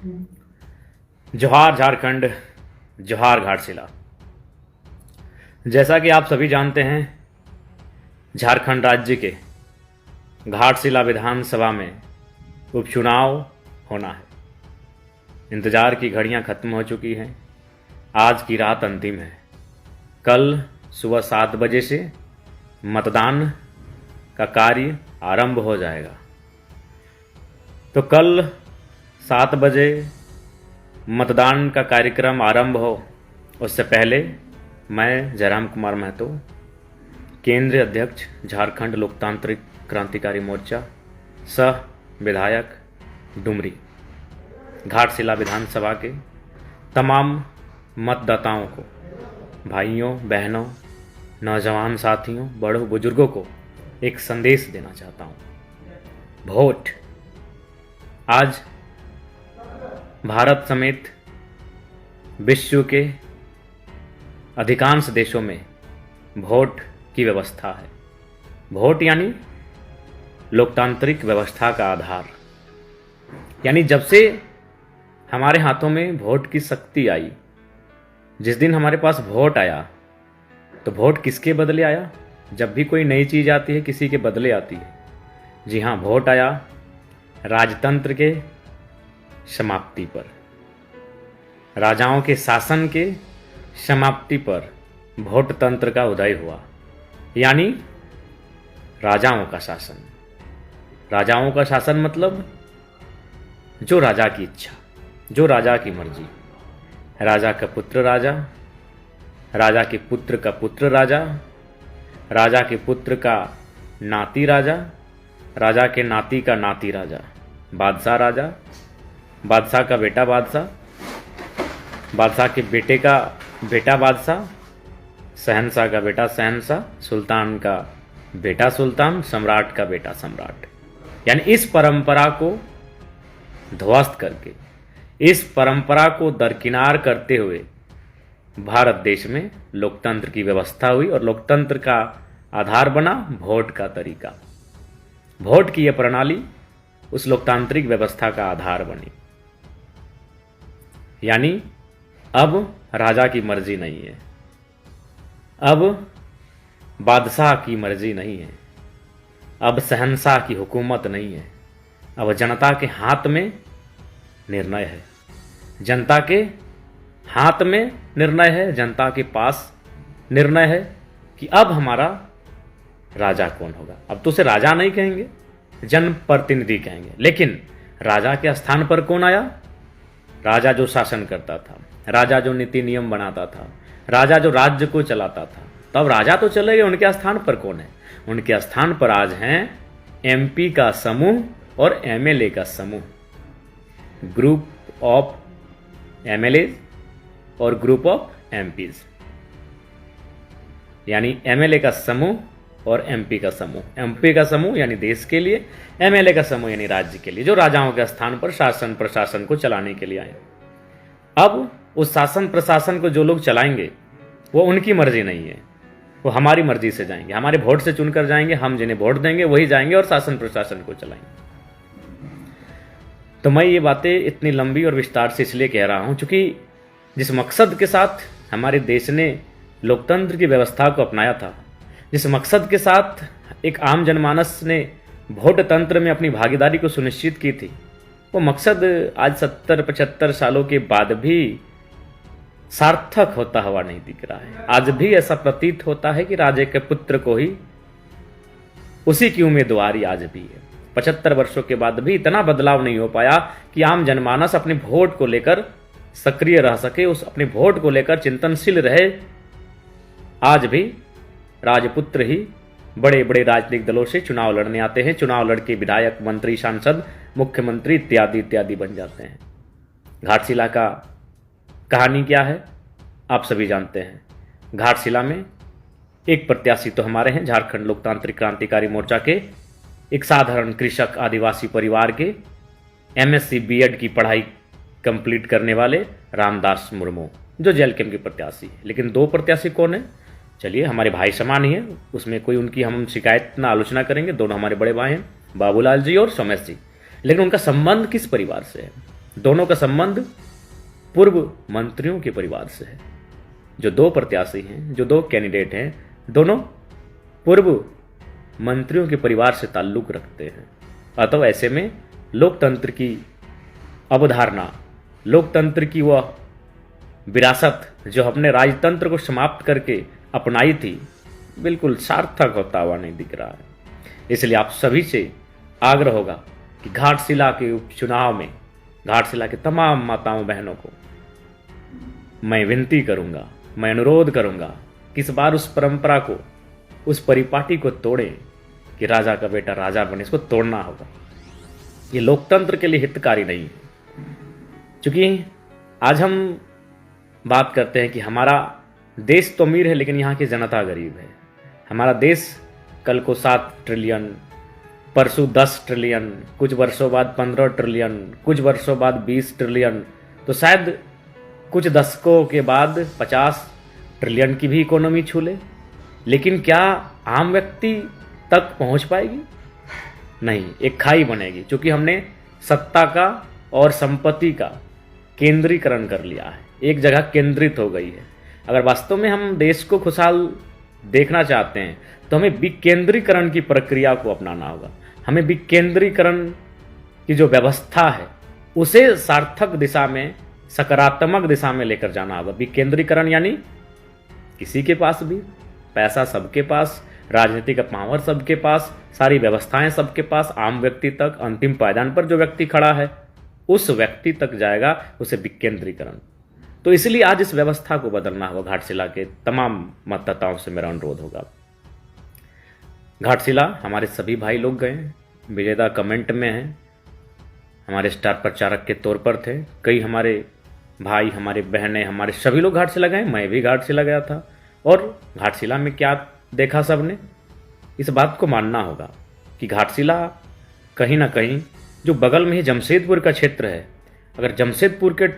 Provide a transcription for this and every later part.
जोहार झारखंड, जोहार घाटशिला। जैसा कि आप सभी जानते हैं, झारखंड राज्य के घाटशिला विधानसभा में उपचुनाव होना है। इंतज़ार की घड़ियां खत्म हो चुकी हैं। आज की रात अंतिम है। कल सुबह 7 बजे से मतदान का कार्य आरंभ हो जाएगा। तो कल 7 बजे मतदान का कार्यक्रम आरंभ हो, उससे पहले मैं जयराम कुमार महतो, केंद्रीय अध्यक्ष झारखंड लोकतांत्रिक क्रांतिकारी मोर्चा, सह विधायक डुमरी, घाटशिला विधानसभा के तमाम मतदाताओं को, भाइयों बहनों, नौजवान साथियों, बड़ों बुजुर्गों को एक संदेश देना चाहता हूँ। वोट। आज भारत समेत विश्व के अधिकांश देशों में वोट की व्यवस्था है। वोट यानी लोकतांत्रिक व्यवस्था का आधार। यानी जब से हमारे हाथों में वोट की शक्ति आई, जिस दिन हमारे पास वोट आया, तो वोट किसके बदले आया? जब भी कोई नई चीज़ आती है, किसी के बदले आती है। जी हाँ, वोट आया राजतंत्र के समाप्ति पर, राजाओं के शासन के समाप्ति पर वोट तंत्र का उदय हुआ। यानी राजाओं का शासन। राजाओं का शासन मतलब जो राजा की इच्छा, जो राजा की मर्जी। राजा का पुत्र राजा, राजा के पुत्र का पुत्र राजा, राजा के पुत्र का नाती राजा, राजा के नाती का नाती राजा, बादशाह राजा, बादशाह का बेटा बादशाह, बादशाह के बेटे का बेटा बादशाह, शहंशाह का बेटा शहंशाह, सुल्तान का बेटा सुल्तान, सम्राट का बेटा सम्राट। यानी इस परंपरा को ध्वस्त करके, इस परंपरा को दरकिनार करते हुए भारत देश में लोकतंत्र की व्यवस्था हुई और लोकतंत्र का आधार बना वोट का तरीका। वोट की यह प्रणाली उस लोकतांत्रिक व्यवस्था का आधार बनी। यानी अब राजा की मर्जी नहीं है, अब बादशाह की मर्जी नहीं है, अब शहंशाह की हुकूमत नहीं है। अब जनता के हाथ में निर्णय है, जनता के हाथ में निर्णय है, जनता के पास निर्णय है कि अब हमारा राजा कौन होगा। अब तो उसे राजा नहीं कहेंगे, जनप्रतिनिधि कहेंगे। लेकिन राजा के स्थान पर कौन आया? राजा जो शासन करता था, राजा जो नीति नियम बनाता था, राजा जो राज्य को चलाता था। तब राजा तो चले गए, उनके स्थान पर कौन है? उनके स्थान पर आज हैं एमपी का समूह और एमएलए का समूह। ग्रुप ऑफ एमएलए और ग्रुप ऑफ एमपीज। यानी एमएलए का समूह और एमपी का समूह। एमपी का समूह यानी देश के लिए, एमएलए का समूह यानी राज्य के लिए, जो राजाओं के स्थान पर शासन प्रशासन को चलाने के लिए आए। अब उस शासन प्रशासन को जो लोग चलाएंगे वो उनकी मर्जी नहीं है, वो हमारी मर्जी से जाएंगे, हमारे वोट से चुनकर जाएंगे। हम जिन्हें वोट देंगे वही जाएंगे और शासन प्रशासन को चलाएंगे। तो मैं ये बातें इतनी लंबी और विस्तार से इसलिए कह रहा हूं, क्योंकि जिस मकसद के साथ हमारे देश ने लोकतंत्र की व्यवस्था को अपनाया था, जिस मकसद के साथ एक आम जनमानस ने वोट तंत्र में अपनी भागीदारी को सुनिश्चित की थी, वो मकसद आज 70-75 सालों के बाद भी सार्थक होता हुआ नहीं दिख रहा है। आज भी ऐसा प्रतीत होता है कि राजे के पुत्र को ही उसी की उम्मीदवारी आज भी है। 75 वर्षों के बाद भी इतना बदलाव नहीं हो पाया कि आम जनमानस अपने वोट को लेकर सक्रिय रह सके, उस अपने वोट को लेकर चिंतनशील रहे। आज भी राजपुत्र ही बड़े बड़े राजनीतिक दलों से चुनाव लड़ने आते हैं, चुनाव लड़के विधायक, मंत्री, सांसद, मुख्यमंत्री इत्यादि इत्यादि बन जाते हैं। घाटशिला का कहानी क्या है आप सभी जानते हैं। घाटशिला में एक प्रत्याशी तो हमारे हैं, झारखंड लोकतांत्रिक क्रांतिकारी मोर्चा के एक साधारण कृषक आदिवासी परिवार के एमएससी बीएड की पढ़ाई कंप्लीट करने वाले रामदास मुर्मू, जो जेएलकेएम के प्रत्याशी है। लेकिन 2 प्रत्याशी कौन है? चलिए, हमारे भाई समान ही है, उसमें कोई उनकी हम शिकायत ना आलोचना करेंगे। दोनों हमारे बड़े भाई हैं, बाबूलाल जी और सोमेश जी। लेकिन उनका संबंध किस परिवार से है? दोनों का संबंध पूर्व मंत्रियों के परिवार से है। जो दो प्रत्याशी हैं, जो दो कैंडिडेट हैं, दोनों पूर्व मंत्रियों के परिवार से ताल्लुक रखते हैं। अतः ऐसे में लोकतंत्र की अवधारणा, लोकतंत्र की वह विरासत जो हमने राजतंत्र को समाप्त करके अपनाई थी, बिल्कुल सार्थक होता हुआ नहीं दिख रहा है। इसलिए आप सभी से आग्रह होगा कि घाटशिला के उपचुनाव में घाटशिला के तमाम माताओं बहनों को मैं विनती करूंगा, मैं अनुरोध करूंगा कि इस बार उस परंपरा को, उस परिपाटी को तोड़ें कि राजा का बेटा राजा बने। इसको तोड़ना होगा। ये लोकतंत्र के लिए हितकारी नहीं है। क्योंकि आज हम बात करते हैं कि हमारा देश तो अमीर है लेकिन यहाँ की जनता गरीब है। हमारा देश कल को 7 ट्रिलियन, परसों 10 ट्रिलियन, कुछ वर्षों बाद 15 ट्रिलियन, कुछ वर्षों बाद 20 ट्रिलियन, तो शायद कुछ दशकों के बाद 50 ट्रिलियन की भी इकोनॉमी छू ले। लेकिन क्या आम व्यक्ति तक पहुंच पाएगी? नहीं, एक खाई बनेगी। क्योंकि हमने सत्ता का और संपत्ति का केंद्रीकरण कर लिया है, एक जगह केंद्रित हो गई है। अगर वास्तव में हम देश को खुशहाल देखना चाहते हैं तो हमें विकेंद्रीकरण की प्रक्रिया को अपनाना होगा। हमें विकेंद्रीकरण की जो व्यवस्था है उसे सार्थक दिशा में, सकारात्मक दिशा में लेकर जाना होगा। विकेंद्रीकरण यानी किसी के पास भी पैसा, सबके पास राजनीति का पावर, सबके पास सारी व्यवस्थाएं, सबके पास, आम व्यक्ति तक, अंतिम पायदान पर जो व्यक्ति खड़ा है उस व्यक्ति तक जाएगा, उसे विकेंद्रीकरण। तो इसलिए आज इस व्यवस्था को बदलना होगा। घाटशिला के तमाम मतदाताओं से मेरा अनुरोध होगा। घाटशिला हमारे सभी भाई लोग गए, विजेता कमेंट में हैं, हमारे स्टार प्रचारक के तौर पर थे। कई हमारे भाई, हमारे बहनें, हमारे सभी लोग घाटशिला गए। मैं भी घाटशिला गया था। और घाटशिला में क्या देखा सबने? इस बात को मानना होगा कि घाटशिला कहीं ना कहीं जो बगल में ही जमशेदपुर का क्षेत्र है, अगर जमशेदपुर के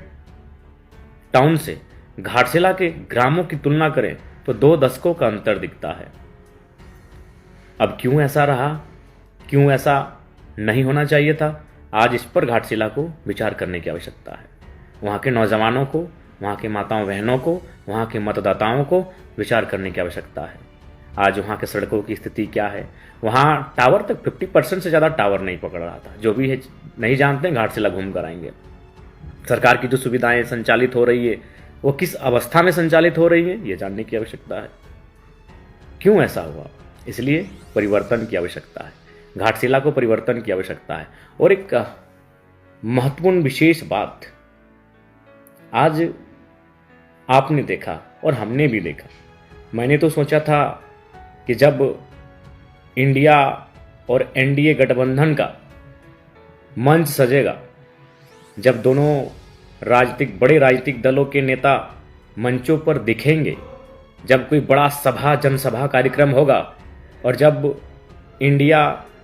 टाउन से घाटशिला के ग्रामों की तुलना करें तो 2 दशकों का अंतर दिखता है। अब क्यों ऐसा रहा, क्यों ऐसा नहीं होना चाहिए था? आज इस पर घाटशिला को विचार करने की आवश्यकता है। वहाँ के नौजवानों को, वहाँ के माताओं बहनों को, वहाँ के मतदाताओं को विचार करने की आवश्यकता है। आज वहाँ के सड़कों की स्थिति क्या है? वहाँ टावर तक 50% से ज़्यादा टावर नहीं पकड़ रहा था। जो भी है नहीं जानते, घाटशिला घूम कर आएंगे। सरकार की जो सुविधाएं संचालित हो रही है वो किस अवस्था में संचालित हो रही है, ये जानने की आवश्यकता है। क्यों ऐसा हुआ? इसलिए परिवर्तन की आवश्यकता है। घाटशिला को परिवर्तन की आवश्यकता है। और एक महत्वपूर्ण विशेष बात आज आपने देखा और हमने भी देखा। मैंने तो सोचा था कि जब इंडिया और एनडीए गठबंधन का मंच सजेगा, जब दोनों बड़े राजनीतिक दलों के नेता मंचों पर दिखेंगे, जब कोई बड़ा जनसभा कार्यक्रम होगा और जब इंडिया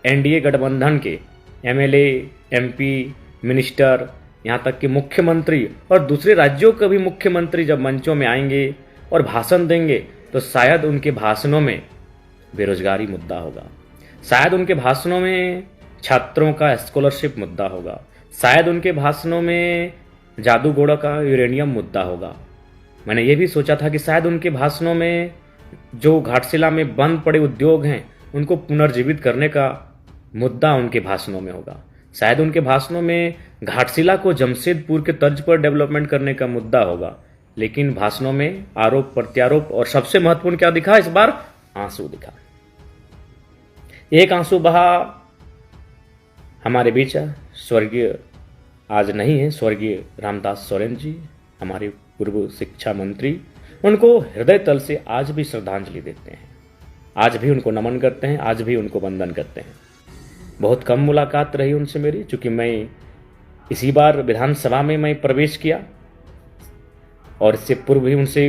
एनडीए गठबंधन के एमएलए, एमपी, मिनिस्टर, यहाँ तक कि मुख्यमंत्री और दूसरे राज्यों के भी मुख्यमंत्री जब मंचों में आएंगे और भाषण देंगे, तो शायद उनके भाषणों में बेरोजगारी मुद्दा होगा, शायद उनके भाषणों में छात्रों का स्कॉलरशिप मुद्दा होगा, शायद उनके भाषणों में जादूगोड़ा का यूरेनियम मुद्दा होगा। मैंने ये भी सोचा था कि शायद उनके भाषणों में जो घाटशिला में बंद पड़े उद्योग हैं उनको पुनर्जीवित करने का मुद्दा उनके भाषणों में होगा। शायद उनके भाषणों में घाटशिला को जमशेदपुर के तर्ज पर डेवलपमेंट करने का मुद्दा होगा। लेकिन भाषणों में आरोप प्रत्यारोप और सबसे महत्वपूर्ण क्या दिखा इस बार? आंसू दिखा। एक आंसू बहा हमारे बीच स्वर्गीय, आज नहीं है, स्वर्गीय रामदास सोरेन जी, हमारे पूर्व शिक्षा मंत्री। उनको हृदय तल से आज भी श्रद्धांजलि देते हैं, आज भी उनको नमन करते हैं, आज भी उनको वंदन करते हैं। बहुत कम मुलाकात रही उनसे मेरी, चूँकि मैं इसी बार विधानसभा में मैं प्रवेश किया और इससे पूर्व भी उनसे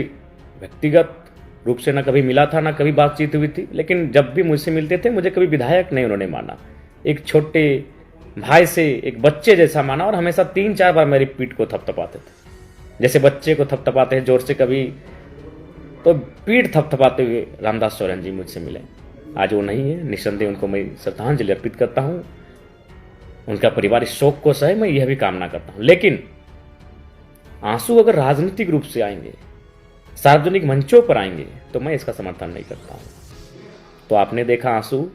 व्यक्तिगत रूप से न कभी मिला था, न कभी बातचीत हुई थी। लेकिन जब भी मुझसे मिलते थे मुझे कभी विधायक नहीं उन्होंने माना, एक छोटे भाई से, एक बच्चे जैसा माना। और हमेशा 3-4 बार मेरी पीठ को थपथपाते थे, जैसे बच्चे को थपथपाते हैं जोर से, कभी तो पीठ थपथपाते हुए रामदास सोरेन जी मुझसे मिले। आज वो नहीं है, निस्संदेह उनको मैं श्रद्धांजलि अर्पित करता हूँ। उनका परिवार इस शोक को सहे, मैं यह भी कामना करता हूं। लेकिन आंसू अगर राजनीतिक रूप से आएंगे, सार्वजनिक मंचों पर आएंगे, तो मैं इसका समर्थन नहीं करता हूं। तो आपने देखा आंसू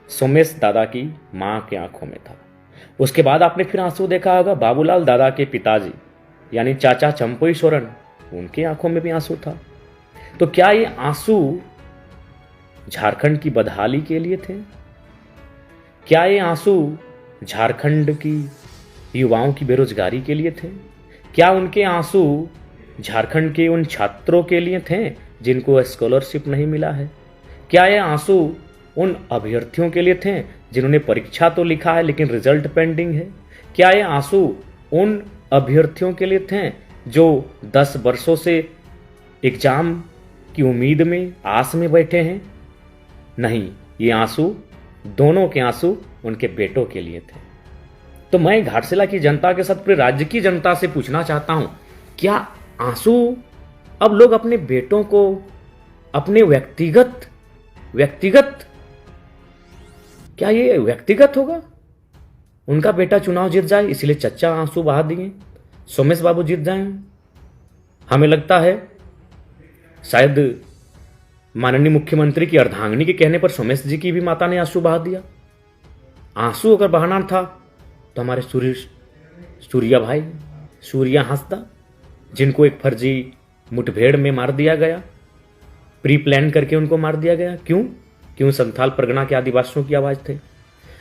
सोमेश दादा की मां के आंखों में था। उसके बाद आपने फिर आंसू देखा होगा बाबूलाल दादा के पिताजी यानी चाचा चंपई सोरेन, उनकी आंखों में भी आंसू था। तो क्या ये आंसू झारखंड की बदहाली के लिए थे? क्या ये आंसू झारखंड की युवाओं की बेरोजगारी के लिए थे? क्या उनके आंसू झारखंड के उन छात्रों के लिए थे जिनको स्कॉलरशिप नहीं मिला है? क्या ये आंसू उन अभ्यर्थियों के लिए थे जिन्होंने परीक्षा तो लिखा है लेकिन रिजल्ट पेंडिंग है? क्या ये आंसू उन अभ्यर्थियों के लिए थे जो 10 वर्षों से एग्जाम की उम्मीद में, आस में बैठे हैं? नहीं, ये आंसू, दोनों के आंसू उनके बेटों के लिए थे। तो मैं घाटशिला की जनता के साथ पूरे राज्य की जनता से पूछना चाहता हूं, क्या आंसू अब लोग अपने बेटों को अपने व्यक्तिगत क्या ये व्यक्तिगत होगा? उनका बेटा चुनाव जीत जाए इसलिए चच्चा आंसू बहा दिए, सोमेश बाबू जीत जाए। हमें लगता है शायद माननीय मुख्यमंत्री की अर्धांगिनी के कहने पर सोमेश जी की भी माता ने आंसू बहा दिया। आंसू अगर बहाना था तो हमारे सूर्या भाई, सूर्या हांसदा, जिनको एक फर्जी मुठभेड़ में मार दिया गया, प्री प्लान करके उनको मार दिया गया। क्यों संथाल परगना के आदिवासियों की आवाज थे।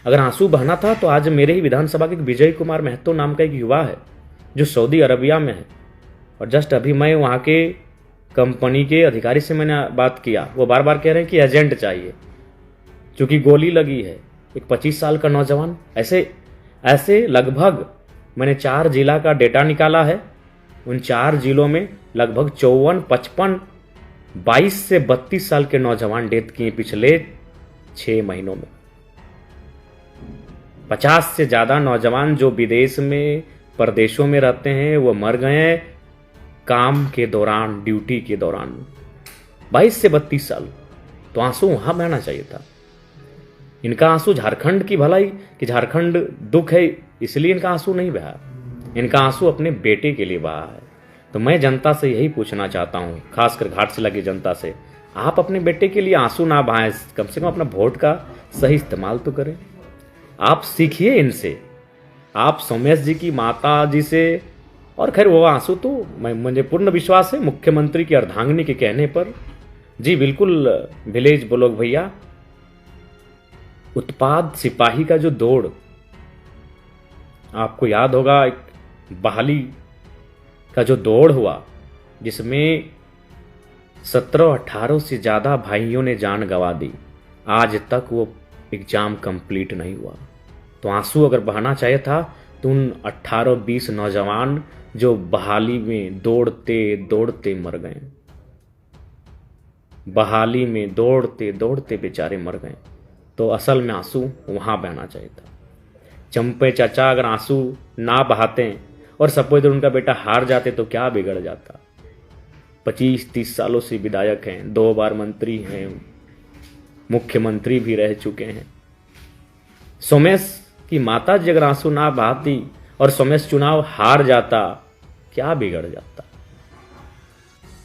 अगर आंसू बहना था तो आज मेरे ही विधानसभा के विजय कुमार महतो नाम का एक युवा है जो सऊदी अरबिया में है, और जस्ट अभी मैं वहाँ के कंपनी के अधिकारी से मैंने बात किया, वो बार बार कह रहे हैं कि एजेंट चाहिए क्योंकि गोली लगी है। एक 25 साल का नौजवान, ऐसे लगभग मैंने 4 जिला का डेटा निकाला है। उन 4 जिलों में लगभग 54, 55, 22 से 32 साल के नौजवान डेथ किए पिछले 6 महीनों में। 50 से ज्यादा नौजवान जो विदेश में, परदेशों में रहते हैं, वो मर गए काम के दौरान, ड्यूटी के दौरान। 22 से 32 साल। तो आंसू वहां बहना चाहिए था। इनका आंसू झारखंड की भलाई, कि झारखंड दुख है इसलिए इनका आंसू नहीं बहा। इनका आंसू अपने बेटे के लिए बहा है। तो मैं जनता से यही पूछना चाहता हूं, खासकर घाटशिला की जनता से, आप अपने बेटे के लिए आंसू ना बहाएं, कम से कम अपना वोट का सही इस्तेमाल तो करें। आप सीखिए इनसे, आप सोमेश जी की माता जी से। और खैर वो आंसू तो मुझे पूर्ण विश्वास है मुख्यमंत्री की अर्धांगिनी के कहने पर, जी बिल्कुल विलेज ब्लॉक भैया, उत्पाद सिपाही का जो दौड़, आपको याद होगा एक बहाली का जो दौड़ हुआ जिसमें 17-18 से ज्यादा भाइयों ने जान गंवा दी, आज तक वो एग्जाम कंप्लीट नहीं हुआ। तो आंसू अगर बहाना चाहिए था तो उन 18-20 नौजवान जो बहाली में दौड़ते दौड़ते मर गए, बहाली में दौड़ते दौड़ते बेचारे मर गए, तो असल में आंसू वहां बहना चाहिए था। चंपे चाचा अगर आंसू ना बहाते और सपोज उनका बेटा हार जाते तो क्या बिगड़ जाता। 25-30 सालों से विधायक हैं, 2 बार मंत्री हैं, मुख्यमंत्री भी रह चुके हैं। सोमेश की माता जी अगर आंसू ना बहाती और सोमेश चुनाव हार जाता, क्या बिगड़ जाता।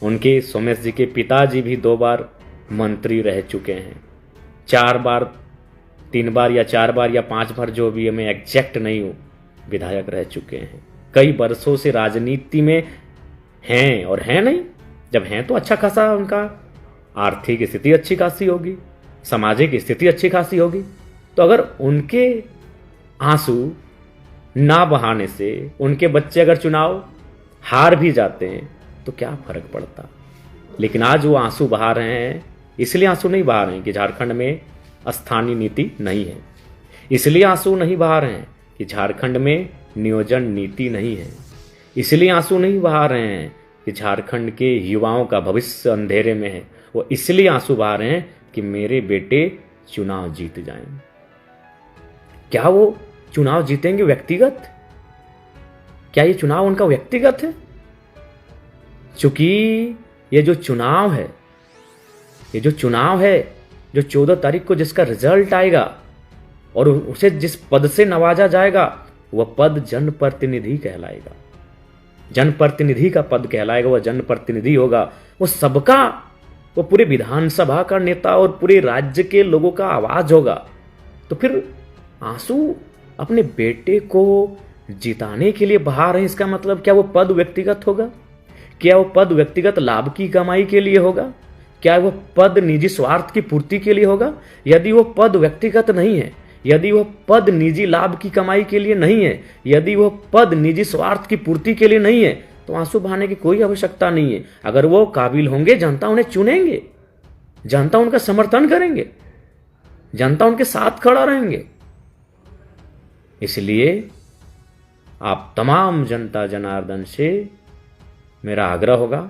उनके सोमेश जी के पिताजी भी 2 बार मंत्री रह चुके हैं, 4 बार, 3 बार या 4 बार या 5 बार, जो भी है मैं एग्जैक्ट नहीं हूं, विधायक रह चुके हैं। कई वर्षों से राजनीति में हैं, और हैं नहीं, जब हैं तो अच्छा खासा उनका आर्थिक स्थिति अच्छी खासी होगी, सामाजिक स्थिति अच्छी खासी होगी। तो अगर उनके आंसू ना बहाने से उनके बच्चे अगर चुनाव हार भी जाते हैं तो क्या फर्क पड़ता। लेकिन आज वो आंसू बहा रहे हैं, इसलिए आंसू नहीं बहा रहे हैं कि झारखंड में स्थानीय नीति नहीं है, इसलिए आंसू नहीं बहा रहे हैं कि झारखंड में नियोजन नीति नहीं है, इसलिए आंसू नहीं बहा रहे हैं कि झारखंड के युवाओं का भविष्य अंधेरे में है। वो इसलिए आंसू बहा रहे हैं कि मेरे बेटे चुनाव जीत जाएं। क्या वो चुनाव जीतेंगे व्यक्तिगत? क्या ये चुनाव उनका व्यक्तिगत है? क्योंकि ये जो चुनाव है, जो 14 तारीख को जिसका रिजल्ट आएगा, और उसे जिस पद से नवाजा जाएगा वह पद जनप्रतिनिधि कहलाएगा। जनप्रतिनिधि का पद कहलाएगा, वह जनप्रतिनिधि होगा, वो सबका, वो पूरे विधानसभा का नेता और पूरे राज्य के लोगों का आवाज होगा। तो फिर आंसू अपने बेटे को जिताने के लिए बहा रहे हैं, इसका मतलब क्या वो पद व्यक्तिगत होगा? क्या वो पद व्यक्तिगत लाभ की कमाई के लिए होगा? क्या वो पद निजी स्वार्थ की पूर्ति के लिए होगा? यदि वो पद व्यक्तिगत नहीं है, यदि वो पद निजी लाभ की कमाई के लिए नहीं है, यदि वो पद निजी स्वार्थ की पूर्ति के लिए नहीं है, तो आंसू बहाने की कोई आवश्यकता नहीं है। अगर वो काबिल होंगे, जनता उन्हें चुनेंगे, जनता उनका समर्थन करेंगे, जनता उनके साथ खड़ा रहेंगे। इसलिए आप तमाम जनता जनार्दन से मेरा आग्रह होगा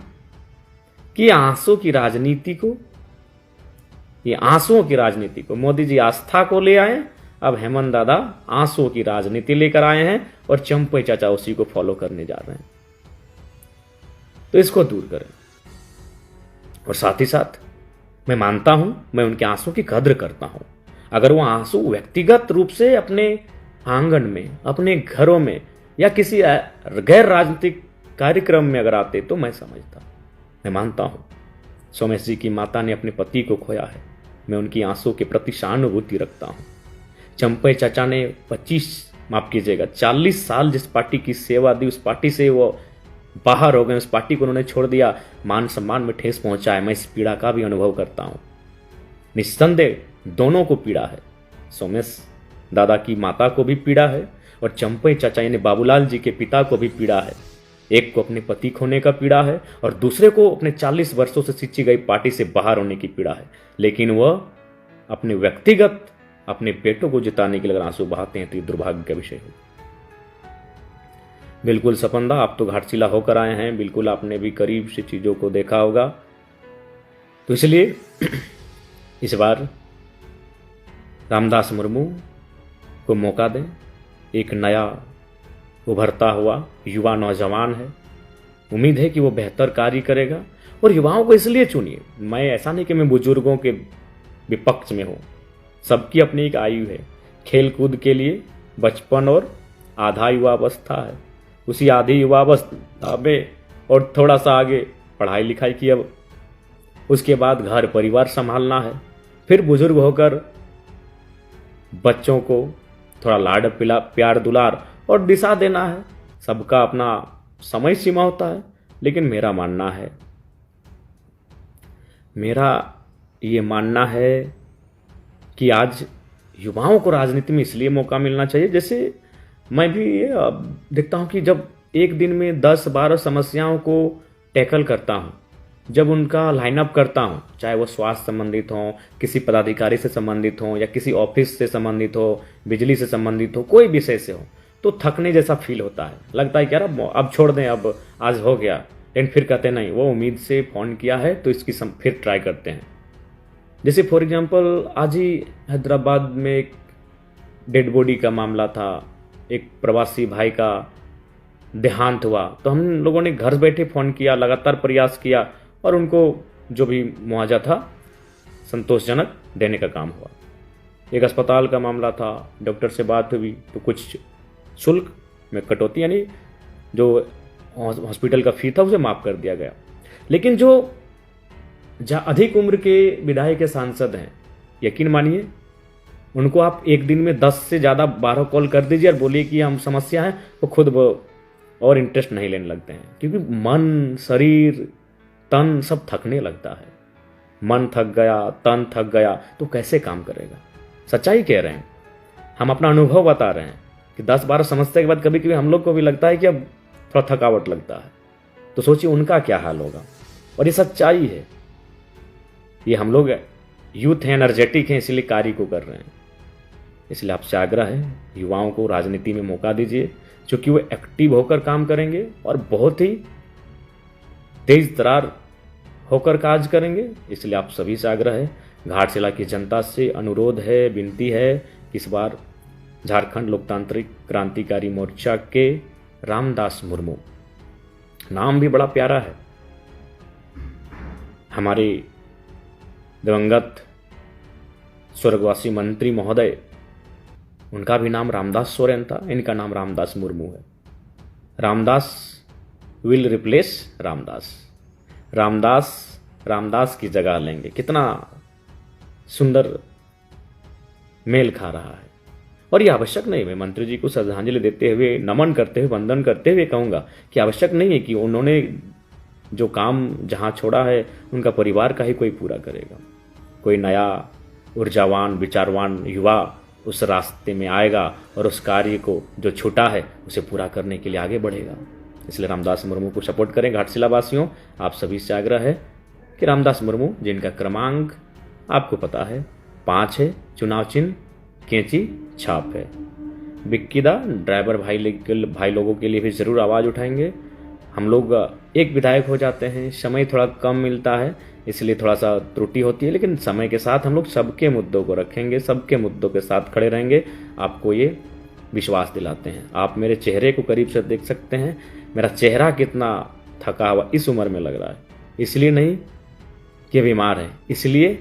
कि आंसू की राजनीति को, ये आंसुओं की राजनीति को, मोदी जी आस्था को ले आए, अब हेमंत दादा आंसुओं की राजनीति लेकर आए हैं और चंपई चाचा उसी को फॉलो करने जा रहे हैं। तो इसको दूर करें। और साथ ही साथ मैं मानता हूं, मैं उनके आंसू की कद्र करता हूं। अगर वो आंसू व्यक्तिगत रूप से अपने आंगन में, अपने घरों में या किसी गैर राजनीतिक कार्यक्रम में अगर आते तो मैं समझता, मैं मानता हूं सोमेश जी की माता ने अपने पति को खोया है, मैं उनकी आंसू के प्रति सहानुभूति रखता हूं। चंपई चाचा ने 40 साल जिस पार्टी की सेवा दी, उस पार्टी से वो बाहर हो गए, उस पार्टी को उन्होंने छोड़ दिया, मान सम्मान में ठेस पहुंचा है। मैं इस पीड़ा का भी अनुभव करता हूं। निस्संदेह दोनों को पीड़ा है, सोमेश दादा की माता को भी पीड़ा है और चंपई चाचा यानी बाबूलाल जी के पिता को भी पीड़ा है। एक को अपने पति खोने का पीड़ा है और दूसरे को अपने 40 वर्षों से सिंची गई पार्टी से बाहर होने की पीड़ा है। लेकिन वह अपने व्यक्तिगत अपने बेटों को जिताने के लिए अगर आंसू बहाते हैं तो ये दुर्भाग्य का विषय है। बिल्कुल सपंदा, आप तो घाटशिला होकर आए हैं, बिल्कुल आपने भी करीब से चीजों को देखा होगा। तो इसलिए इस बार रामदास मुर्मू को मौका दें। एक नया उभरता हुआ युवा नौजवान है, उम्मीद है कि वो बेहतर कार्य करेगा। और युवाओं को इसलिए चुनिए, मैं ऐसा नहीं कि मैं बुजुर्गों के विपक्ष में हूं, सबकी अपनी एक आयु है। खेल कूद के लिए बचपन और आधा युवावस्था है, उसी आधी युवावस्था में और थोड़ा सा आगे पढ़ाई लिखाई की, अब उसके बाद घर परिवार संभालना है, फिर बुजुर्ग होकर बच्चों को थोड़ा लाड प्यार दुलार और दिशा देना है। सबका अपना समय सीमा होता है, लेकिन मेरा ये मानना है कि आज युवाओं को राजनीति में इसलिए मौका मिलना चाहिए। जैसे मैं भी देखता हूं कि जब एक दिन में 10-12 समस्याओं को टैकल करता हूं, जब उनका लाइनअप करता हूं, चाहे वो स्वास्थ्य संबंधित हो, किसी पदाधिकारी से संबंधित हो या किसी ऑफिस से संबंधित हो, बिजली से संबंधित हो, कोई विषय से हो, तो थकने जैसा फील होता है। लगता है कि यार अब छोड़ दें, अब आज हो गया, लेकिन फिर कहते नहीं, वो उम्मीद से फोन किया है तो इसकी फिर ट्राई करते हैं। जैसे फॉर एग्जाम्पल आज ही हैदराबाद में एक डेड बॉडी का मामला था, एक प्रवासी भाई का देहांत हुआ, तो हम लोगों ने घर बैठे फ़ोन किया, लगातार प्रयास किया और उनको जो भी मुआवजा था संतोषजनक देने का काम हुआ। एक अस्पताल का मामला था, डॉक्टर से बात हुई तो कुछ शुल्क में कटौती, यानी जो हॉस्पिटल का फी था उसे माफ़ कर दिया गया। लेकिन जो अधिक उम्र के विधायक के सांसद हैं, यकीन मानिए उनको आप एक दिन में 10 से ज़्यादा 12 कॉल कर दीजिए और बोलिए कि हम समस्या है, वो खुद और इंटरेस्ट नहीं लेने लगते हैं, क्योंकि मन, शरीर, तन सब थकने लगता है। मन थक गया, तन थक गया तो कैसे काम करेगा। सच्चाई कह रहे हैं, हम अपना अनुभव बता रहे हैं कि 10-12 समस्या के बाद कभी कभी हम लोग को भी लगता है कि अब थोड़ा थकावट लगता है, तो सोचिए उनका क्या हाल होगा। और ये सच्चाई है, ये हम लोग यूथ हैं, एनर्जेटिक हैं, इसलिए कार्य को कर रहे हैं। इसलिए आपसे आग्रह है, युवाओं को राजनीति में मौका दीजिए, क्योंकि वो एक्टिव होकर काम करेंगे और बहुत ही तेज तरार होकर कार्य करेंगे। इसलिए आप सभी से आग्रह है, घाटशिला की जनता से अनुरोध है, विनती है कि इस बार झारखंड लोकतांत्रिक क्रांतिकारी मोर्चा के रामदास मुर्मू, नाम भी बड़ा प्यारा है, हमारे दिवंगत स्वर्गवासी मंत्री महोदय उनका भी नाम रामदास सोरेन था, इनका नाम रामदास मुर्मू है। रामदास विल रिप्लेस रामदास, रामदास रामदास की जगह लेंगे। कितना सुंदर मेल खा रहा है। और ये आवश्यक नहीं, मैं मंत्री जी को श्रद्धांजलि देते हुए, नमन करते हुए, वंदन करते हुए कहूँगा कि आवश्यक नहीं है कि उन्होंने जो काम जहाँ छोड़ा है उनका परिवार का ही कोई पूरा करेगा। कोई नया ऊर्जावान विचारवान युवा उस रास्ते में आएगा और उस कार्य को जो छूटा है उसे पूरा करने के लिए आगे बढ़ेगा। इसलिए रामदास मुर्मू को सपोर्ट करें। घाटशिला वासियों, आप सभी से आग्रह है कि रामदास मुर्मू, जिनका क्रमांक आपको पता है 5 है, चुनाव चिन्ह कैंची छाप है, बिक्कीदा ड्राइवर भाई लोगों के लिए भी ज़रूर आवाज़ उठाएंगे। हम लोग एक विधायक हो जाते हैं, समय थोड़ा कम मिलता है, इसलिए थोड़ा सा त्रुटि होती है, लेकिन समय के साथ हम लोग सबके मुद्दों को रखेंगे, सबके मुद्दों के साथ खड़े रहेंगे। आपको ये विश्वास दिलाते हैं। आप मेरे चेहरे को करीब से देख सकते हैं, मेरा चेहरा कितना थका हुआ इस उम्र में लग रहा है। इसलिए नहीं कि बीमार है, इसलिए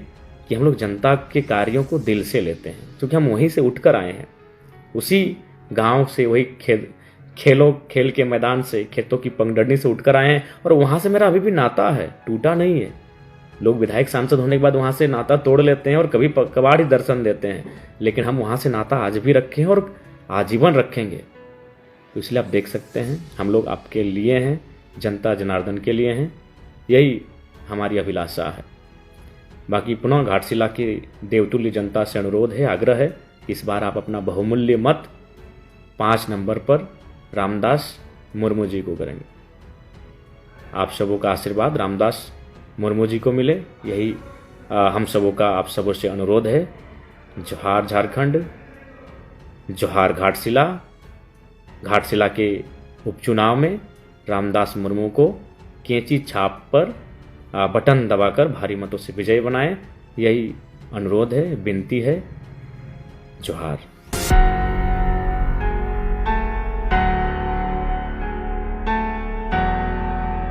कि हम लोग जनता के कार्यों को दिल से लेते हैं, क्योंकि हम वहीं से उठकर आए हैं, उसी गांव से, वही खेल के मैदान से, खेतों की पगडंडी से उठकर आए हैं। और वहां से मेरा अभी भी नाता है, टूटा नहीं है। लोग विधायक सांसद होने के बाद वहां से नाता तोड़ लेते हैं और कभी कभार ही दर्शन देते हैं, लेकिन हम वहां से नाता आज भी रखे हैं और आजीवन रखेंगे। तो इसलिए आप देख सकते हैं, हम लोग आपके लिए हैं, जनता जनार्दन के लिए हैं, यही हमारी अभिलाषा है। बाकी पुनः घाटशिला की देवतुल्य जनता से अनुरोध है, आग्रह है, इस बार आप अपना बहुमूल्य मत 5 नंबर पर रामदास मुर्मू जी को करेंगे। आप सबों का आशीर्वाद रामदास मुर्मू जी को मिले, यही हम सबों का आप सबों से अनुरोध है। जोहार झारखंड, जोहार घाटशिला। घाटशिला के उपचुनाव में रामदास मुर्मू को कैंची छाप पर बटन दबाकर भारी मतों से विजयी बनाएं, यही अनुरोध है, विनती है। जोहार।